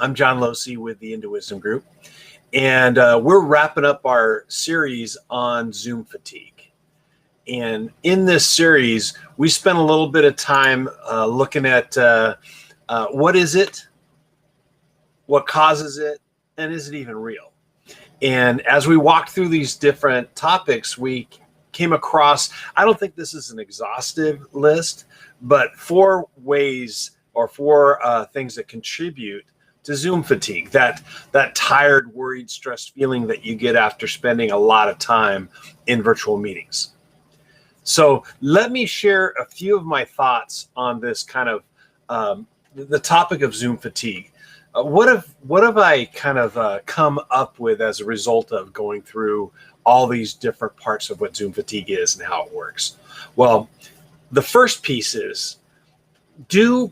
I'm John Losey with the Into Wisdom Group, and we're wrapping up our series on Zoom fatigue. And in this series, we spent a little bit of time looking at what is it, what causes it, and is it even real? And as we walked through these different topics, we came across, I don't think this is an exhaustive list, but 4 ways or 4 things that contribute to Zoom fatigue, that tired, worried, stressed feeling that you get after spending a lot of time in virtual meetings. So let me share a few of my thoughts on this kind of the topic of Zoom fatigue. What have I kind of come up with as a result of going through all these different parts of what Zoom fatigue is and how it works? Well, the first piece is, do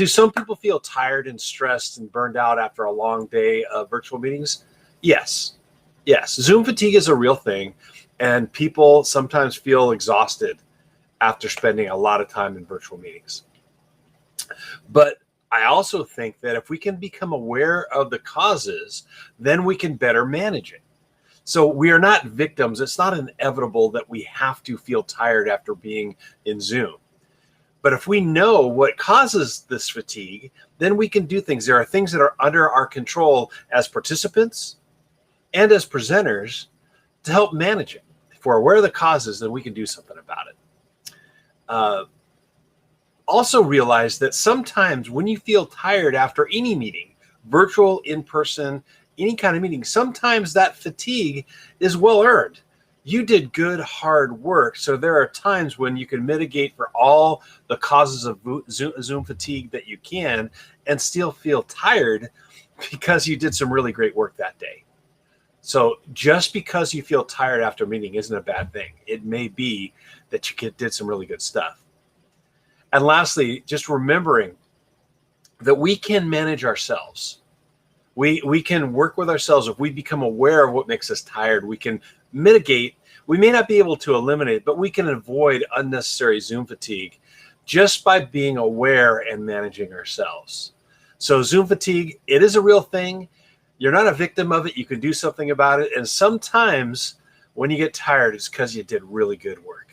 some people feel tired and stressed and burned out after a long day of virtual meetings? Yes. Zoom fatigue is a real thing, and people sometimes feel exhausted after spending a lot of time in virtual meetings. But I also think that if we can become aware of the causes, then we can better manage it. So we are not victims. It's not inevitable that we have to feel tired after being in Zoom. But if we know what causes this fatigue, then we can do things. There are things that are under our control as participants and as presenters to help manage it. If we're aware of the causes, then we can do something about it. Also realize that sometimes when you feel tired after any meeting, virtual, in-person, any kind of meeting, sometimes that fatigue is well earned. You did good, hard work. So there are times when you can mitigate for all the causes of Zoom fatigue that you can and still feel tired because you did some really great work that day. So just because you feel tired after a meeting isn't a bad thing. It may be that you did some really good stuff. And lastly, just remembering that we can manage ourselves. We can work with ourselves. If we become aware of what makes us tired, we can mitigate. We may not be able to eliminate, but we can avoid unnecessary Zoom fatigue just by being aware and managing ourselves. So Zoom fatigue, it is a real thing. You're not a victim of it. You can do something about it. And sometimes when you get tired, it's because you did really good work.